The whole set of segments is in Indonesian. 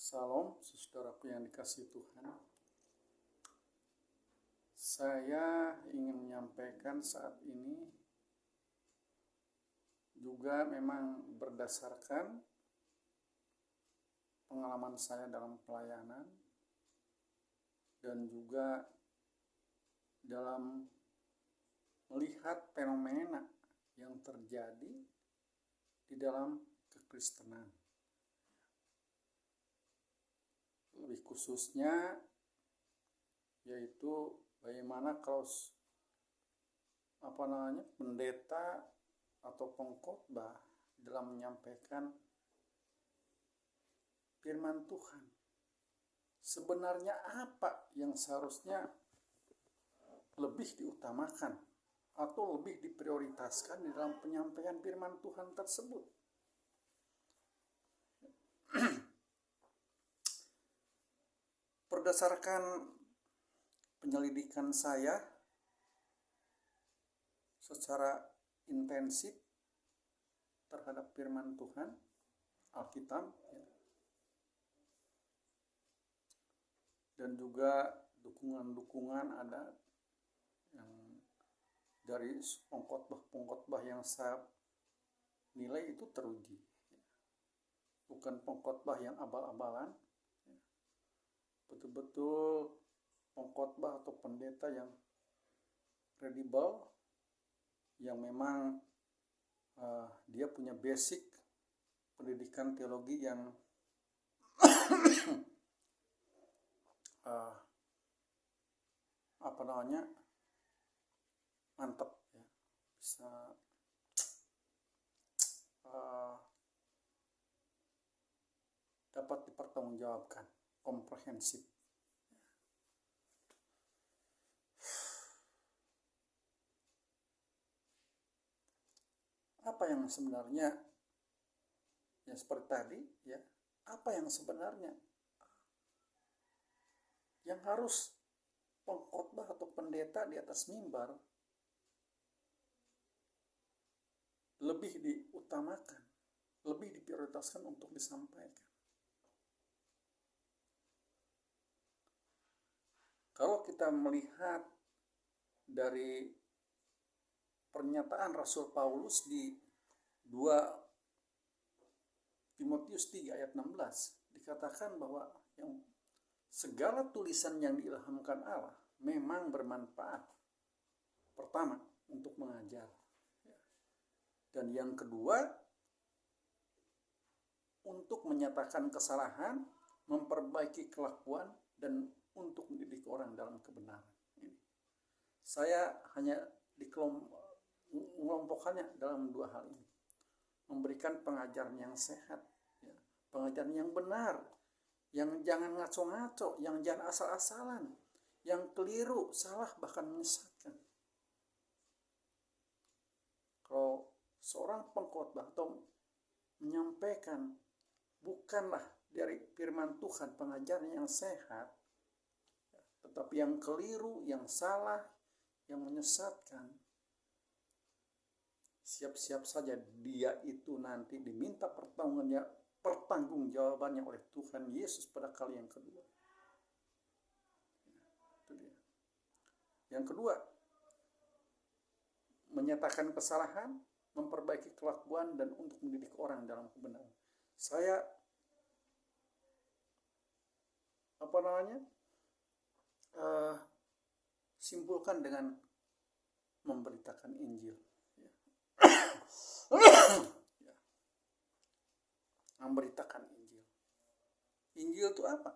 Salam, saudaraku yang dikasihi Tuhan. Saya ingin menyampaikan saat ini juga memang berdasarkan pengalaman saya dalam pelayanan dan juga dalam melihat fenomena yang terjadi di dalam kekristenan. Lebih khususnya yaitu bagaimana kalau pendeta atau pengkhotbah dalam menyampaikan firman Tuhan. Sebenarnya apa yang seharusnya lebih diutamakan atau lebih diprioritaskan di dalam penyampaian firman Tuhan tersebut? Berdasarkan penyelidikan saya secara intensif terhadap firman Tuhan, Alkitab, dan juga dukungan-dukungan ada yang dari pengkhotbah yang saya nilai itu teruji, bukan pengkhotbah yang abal-abalan, betul-betul pengkhotbah atau pendeta yang kredibel, yang memang dia punya basic pendidikan teologi yang mantap, ya, bisa dapat dipertanggungjawabkan, komprehensif. Apa yang sebenarnya, ya seperti tadi, ya, apa yang sebenarnya yang harus pengkhotbah atau pendeta di atas mimbar lebih diutamakan, lebih diprioritaskan untuk disampaikan. Kalau kita melihat dari pernyataan Rasul Paulus di 2 Timotius 3 ayat 16, dikatakan bahwa yang segala tulisan yang diilhamkan Allah memang bermanfaat. Pertama, untuk mengajar. Dan yang kedua, untuk menyatakan kesalahan, memperbaiki kelakuan, dan untuk mendidik orang dalam kebenaran. Saya hanya mengelompokkannya dalam dua hal ini. Memberikan pengajaran yang sehat, ya, pengajaran yang benar, yang jangan ngaco-ngaco, yang jangan asal-asalan, yang keliru, salah, bahkan menyesatkan. Kalau seorang pengkhotbah atau menyampaikan bukanlah dari firman Tuhan pengajaran yang sehat, tetapi yang keliru, yang salah, yang menyesatkan, siap-siap saja dia itu nanti diminta pertanggungjawabannya oleh Tuhan Yesus pada kali yang kedua. Itu dia. Yang kedua, menyatakan kesalahan, memperbaiki kelakuan, dan untuk mendidik orang dalam kebenaran. Saya simpulkan dengan memberitakan Injil. Memberitakan Injil. Injil itu apa?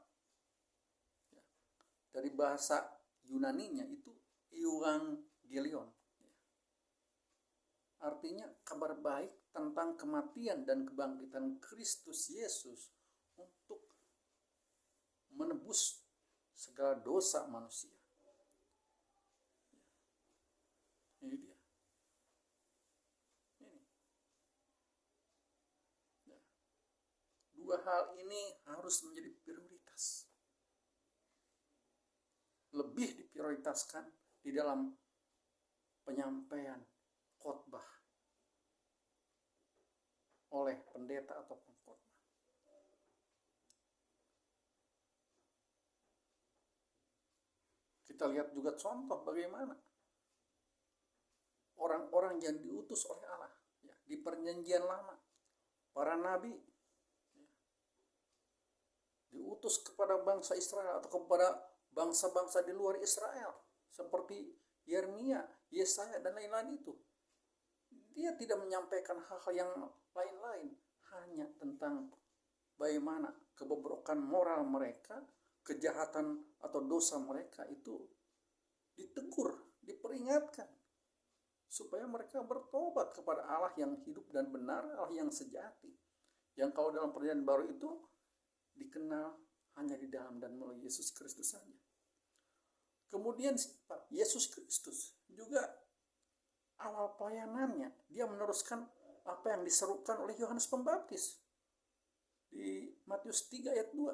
Dari bahasa Yunaninya itu Euangelion. Artinya kabar baik tentang kematian dan kebangkitan Kristus Yesus untuk menebus segala dosa manusia. Ini dia. Dua hal ini harus menjadi prioritas. Lebih diprioritaskan di dalam penyampaian khotbah oleh pendeta atau pengkhotbah. Kita lihat juga contoh bagaimana orang-orang yang diutus oleh Allah ya, di perjanjian lama, para nabi ya, diutus kepada bangsa Israel atau kepada bangsa-bangsa di luar Israel seperti Yeremia, Yesaya dan lain-lain itu. Dia tidak menyampaikan hal-hal yang lain-lain, hanya tentang bagaimana kebobrokan moral mereka, kejahatan atau dosa mereka itu ditegur, diperingatkan supaya mereka bertobat kepada Allah yang hidup dan benar, Allah yang sejati, yang kalau dalam perjanjian baru itu dikenal hanya di dalam dan melalui Yesus Kristus saja. Kemudian Yesus Kristus juga awal pelayanannya, dia meneruskan apa yang diserukan oleh Yohanes Pembaptis di Matius 3 ayat 2.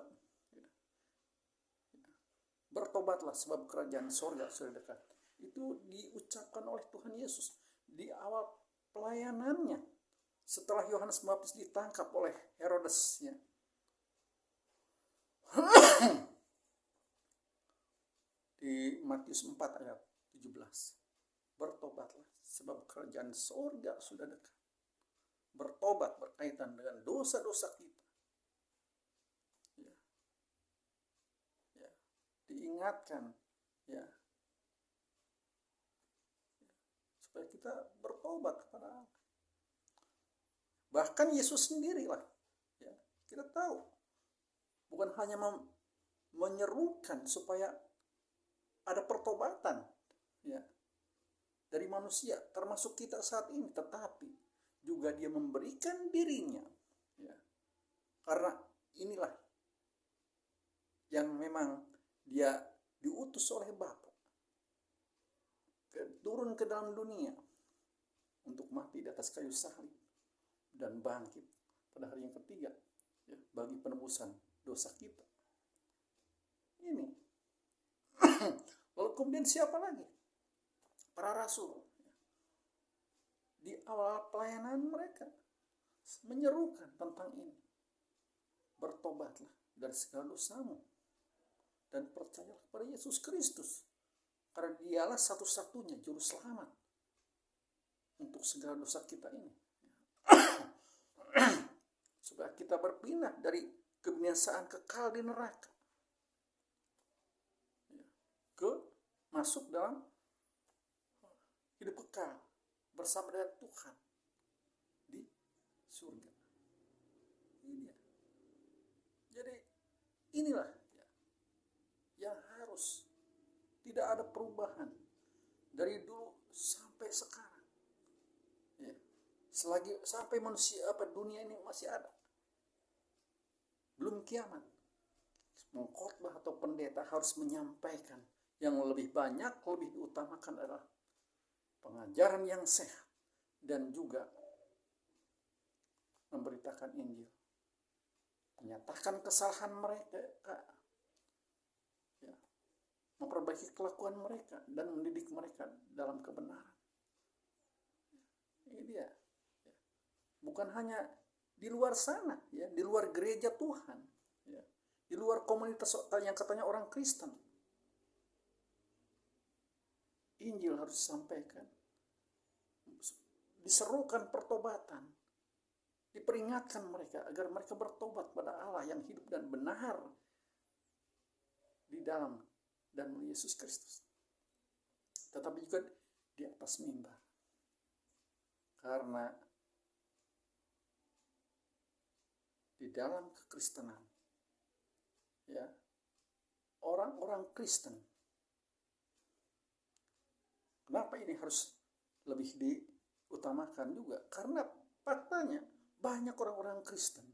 Bertobatlah sebab kerajaan sorga sudah dekat. Itu diucapkan oleh Tuhan Yesus di awal pelayanannya setelah Yohanes Pembaptis ditangkap oleh Herodes ya. Di Matius 4 ayat 17. Bertobatlah sebab kerajaan sorga sudah dekat. Bertobat berkaitan dengan dosa-dosa kita. Ya. Ya. Diingatkan ya. Supaya kita bertobat kepada Allah. Bahkan Yesus sendirilah ya, kita tahu bukan hanya menyerukan supaya ada pertobatan ya dari manusia termasuk kita saat ini, tetapi juga dia memberikan dirinya ya, karena inilah yang memang dia diutus oleh Bapa turun ke dalam dunia untuk mati di atas kayu salib dan bangkit pada hari yang ketiga ya, bagi penebusan dosa kita. Ini lalu kemudian siapa lagi? Para rasul di awal pelayanan mereka menyerukan tentang ini. Bertobatlah dari segala dosamu dan percayalah kepada Yesus Kristus, karena dialah satu-satunya juru selamat untuk segala dosa kita ini. Supaya kita berpindah dari kebinasaan kekal di neraka ke masuk dalam hidup kekal bersama dengan Tuhan di surga. Ini ya. Jadi inilah ya, yang harus tidak ada perubahan dari dulu sampai sekarang. Ya. Selagi sampai manusia dunia ini masih ada, belum kiamat, pengkhotbah atau pendeta harus menyampaikan yang lebih banyak, lebih diutamakan adalah pengajaran yang sehat dan juga memberitakan Injil, menyatakan kesalahan mereka, ya, memperbaiki kelakuan mereka dan mendidik mereka dalam kebenaran. Ini dia, ya. Bukan hanya di luar sana, ya, di luar gereja Tuhan, ya, di luar komunitas yang katanya orang Kristen. Injil harus disampaikan, diserukan pertobatan, diperingatkan mereka agar mereka bertobat pada Allah yang hidup dan benar di dalam dan melalui Yesus Kristus. Tetapi juga di atas mimbar, karena di dalam kekristenan, ya, orang-orang Kristen. Kenapa ini harus lebih diutamakan juga? Karena faktanya banyak orang-orang Kristen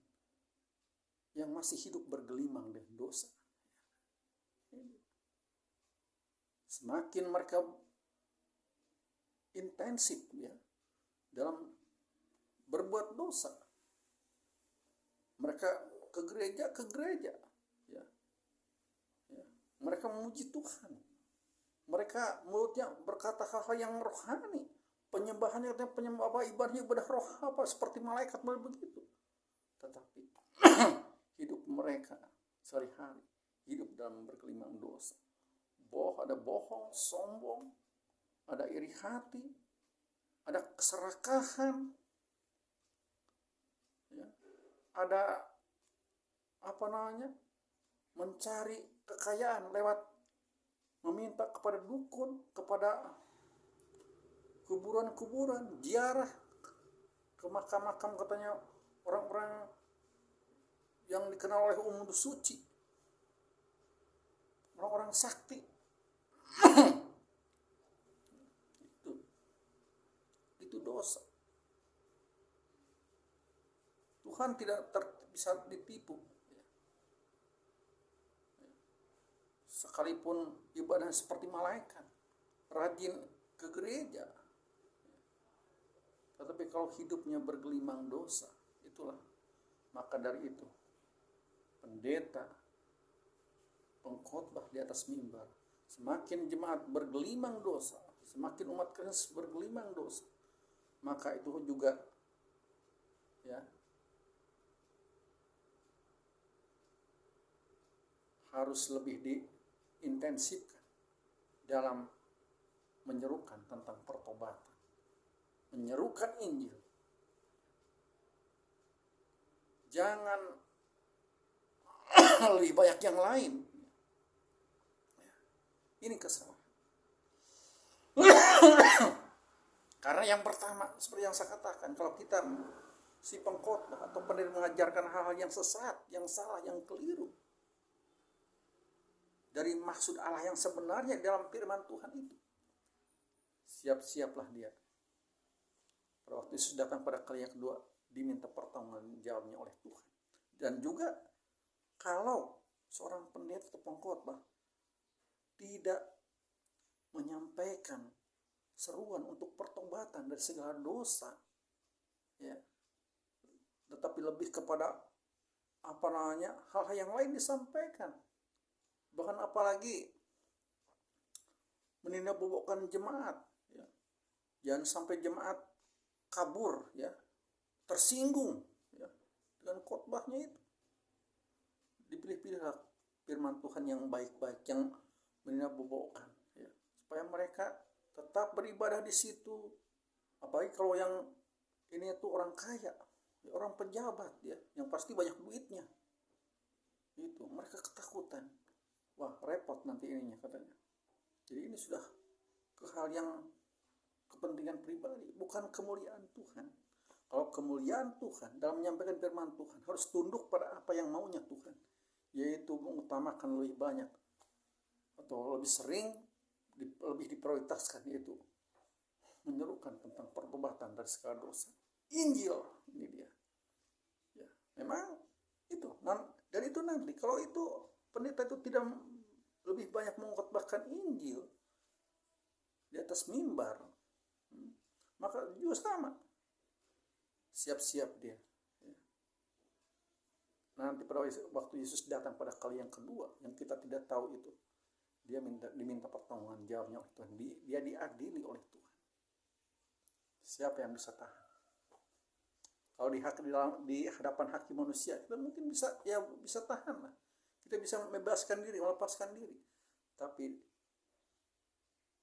yang masih hidup bergelimang dengan dosa. Semakin mereka intensif ya dalam berbuat dosa, mereka ke gereja ya. Mereka memuji Tuhan. Mereka mulutnya berkata hal-hal yang rohani, penyembahannya ibadah roh apa seperti malaikat begitu. Tetapi hidup mereka sehari-hari hidup dalam bergelimang dosa, ada bohong, sombong, ada iri hati, ada keserakahan, ya, ada mencari kekayaan lewat meminta kepada dukun, kepada kuburan-kuburan, ziarah ke makam-makam katanya orang-orang yang dikenal oleh umum suci, orang-orang sakti. itu dosa. Tuhan tidak bisa ditipu. Sekalipun ibadah seperti malaikat, rajin ke gereja, tetapi kalau hidupnya bergelimang dosa, itulah maka dari itu pendeta, pengkhotbah di atas mimbar, semakin jemaat bergelimang dosa, semakin umat Kristus bergelimang dosa, maka itu juga harus lebih diintensifkan dalam menyerukan tentang pertobatan, menyerukan Injil. Jangan lebih banyak yang lain. Ini kesalahan. Karena yang pertama, seperti yang saya katakan, kalau kita si pengkhotbah atau pendeta mengajarkan hal-hal yang sesat, yang salah, yang keliru dari maksud Allah yang sebenarnya dalam firman Tuhan itu, siap-siaplah dia. Pada waktu Yesus datang pada kali yang kedua, diminta pertanggung jawabnya oleh Tuhan. Dan juga kalau seorang pendeta atau pengkhotbah tidak menyampaikan seruan untuk pertobatan dari segala dosa, ya, tetapi lebih kepada hal-hal yang lain disampaikan, bahkan apalagi menindakbobokkan jemaat, ya. Jangan sampai jemaat kabur, ya, tersinggung, ya, dengan khotbahnya itu. Dipilih-pilihlah firman Tuhan yang baik-baik, yang menindakbobokkan, ya, supaya mereka tetap beribadah di situ. Apalagi kalau yang ini itu orang kaya, ya, orang pejabat, ya, yang pasti banyak duitnya. Itu mereka ketakutan. Wah, repot nanti ininya katanya. Jadi ini sudah ke hal yang kepentingan pribadi, bukan kemuliaan Tuhan. Kalau kemuliaan Tuhan dalam menyampaikan firman Tuhan harus tunduk pada apa yang maunya Tuhan, yaitu mengutamakan lebih banyak atau lebih sering, lebih diprioritaskan, yaitu menyerukan tentang pertobatan dari segala dosa. Injil, ini dia. Ya, memang itu. Dan itu nanti kalau itu pendeta itu tidak lebih banyak mengkhotbahkan Injil di atas mimbar, maka juga sama. Siap-siap dia. Nanti pada waktu Yesus datang pada kali yang kedua, yang kita tidak tahu itu, dia diminta pertanggungan jawabnya oleh Tuhan. Dia diadili oleh Tuhan. Siapa yang bisa tahan? Kalau di hadapan hakim manusia, kita mungkin bisa tahan lah. Kita bisa membebaskan diri, melepaskan diri. Tapi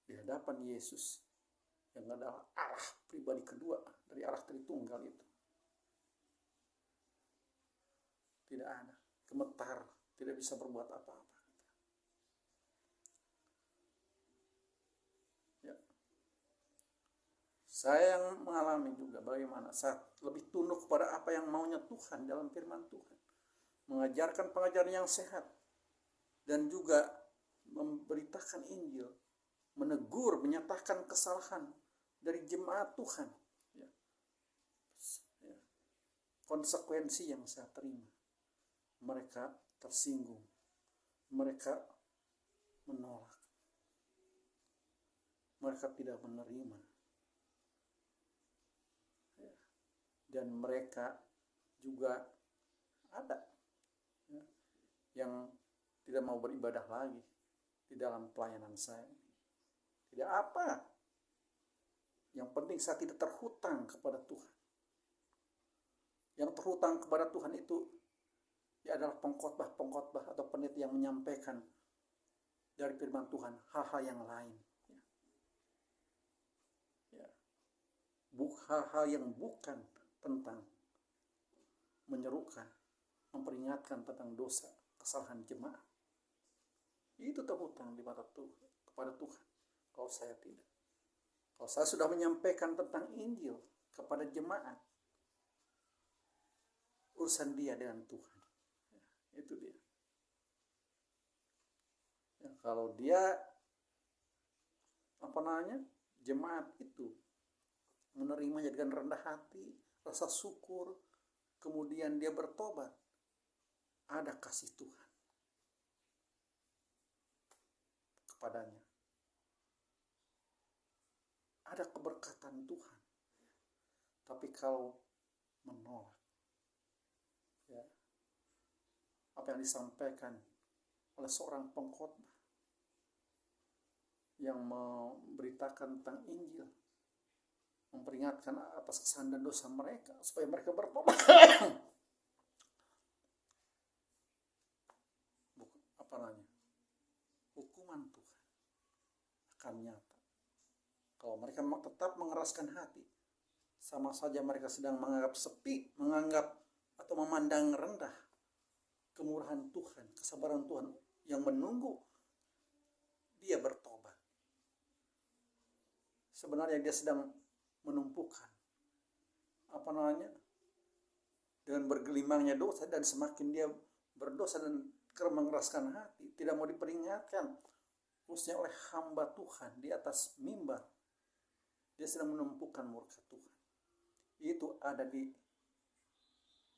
di hadapan Yesus yang adalah Allah pribadi kedua dari Allah Tritunggal itu, tidak ada, gemetar, tidak bisa berbuat apa-apa. Ya. Saya yang mengalami juga bagaimana saat lebih tunduk kepada apa yang maunya Tuhan dalam firman Tuhan, mengajarkan pengajaran yang sehat, dan juga memberitakan Injil, menegur, menyatakan kesalahan dari jemaat Tuhan. Ya. Ya. Konsekuensi yang saya terima, mereka tersinggung, mereka menolak, mereka tidak menerima, ya. Dan mereka juga ada, ya, yang tidak mau beribadah lagi di dalam pelayanan saya. Tidak apa, yang penting saya tidak terhutang kepada Tuhan. Yang terhutang kepada Tuhan itu, ya, adalah pengkhotbah atau pendeta yang menyampaikan dari firman Tuhan hal-hal yang lain. Hal-hal yang bukan tentang menyerukan, memperingatkan tentang dosa, kesalahan jemaat. Itu terhutang di mata Tuhan, kepada Tuhan. Kalau saya tidak. Kalau saya sudah menyampaikan tentang Injil kepada jemaat, urusan dia dengan Tuhan. Itu dia. Kalau dia jemaat itu menerimanya dengan rendah hati, rasa syukur, kemudian dia bertobat, ada kasih Tuhan kepadanya, ada keberkatan Tuhan. Tapi kalau menolak apa yang disampaikan oleh seorang pengkhotbah yang memberitakan tentang Injil, memperingatkan atas kesalahan dan dosa mereka supaya mereka bertobat, hukuman Tuhan akan nyata. Kalau mereka tetap mengeraskan hati, sama saja mereka sedang menganggap sepi, menganggap atau memandang rendah kemurahan Tuhan, kesabaran Tuhan yang menunggu dia bertobat. Sebenarnya dia sedang menumpukan dengan bergelimangnya dosa, dan semakin dia berdosa dan mengeraskan hati, tidak mau diperingatkan, khususnya oleh hamba Tuhan di atas mimbar, dia sedang menumpukan murka Tuhan. Itu ada di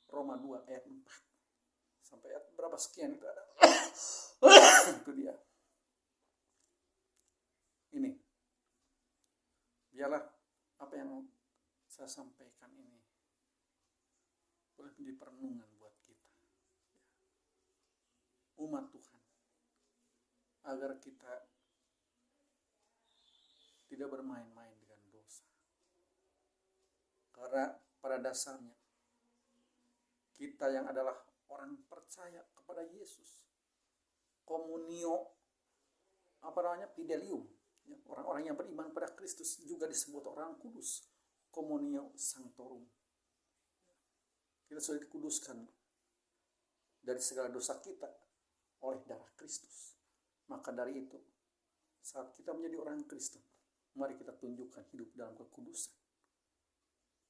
Roma 2 ayat 4 sampai ayat berapa sekian itu ada. Itu dia. Ini biarlah apa yang saya sampaikan ini boleh menjadi perenungan buat kita, umat Tuhan, agar kita tidak bermain-main dengan dosa. Karena pada dasarnya kita yang adalah orang percaya kepada Yesus, komunio fidelium, orang-orang yang beriman pada Kristus juga disebut orang kudus, komunio sanctorum. Kita sudah dikuduskan dari segala dosa kita oleh darah Kristus. Maka dari itu, saat kita menjadi orang Kristen, mari kita tunjukkan hidup dalam kekudusan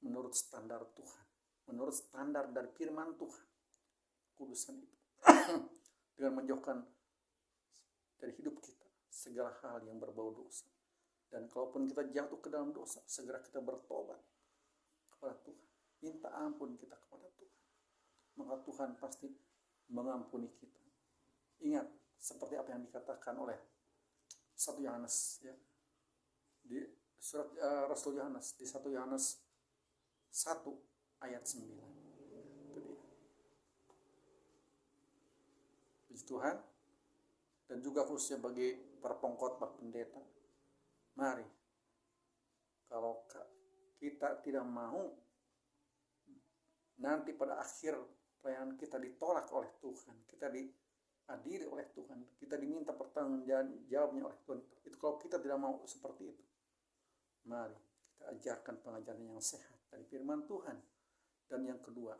menurut standar Tuhan, menurut standar dari firman Tuhan. Kudusan itu dengan menjauhkan dari hidup kita segala hal yang berbau dosa. Dan kalaupun kita jatuh ke dalam dosa, segera kita bertobat kepada Tuhan, minta ampun kita kepada Tuhan, maka Tuhan pasti mengampuni kita. Ingat seperti apa yang dikatakan oleh 1 Yohanes, di surat Rasul Yohanes, di 1 Yohanes 1 ayat 9. Puji Tuhan. Dan juga khususnya bagi para pengkhotbah pendeta, mari, kalau kita tidak mau nanti pada akhir pelayanan kita ditolak oleh Tuhan, kita diadili oleh Tuhan, kita diminta pertanggungjawabnya oleh Tuhan, itu kalau kita tidak mau seperti itu, mari kita ajarkan pengajaran yang sehat dari firman Tuhan. Dan yang kedua,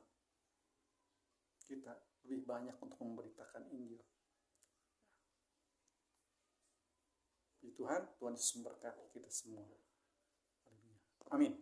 kita lebih banyak untuk memberitakan Injil. Tuhan Yesus memberkati kita semua. Amin.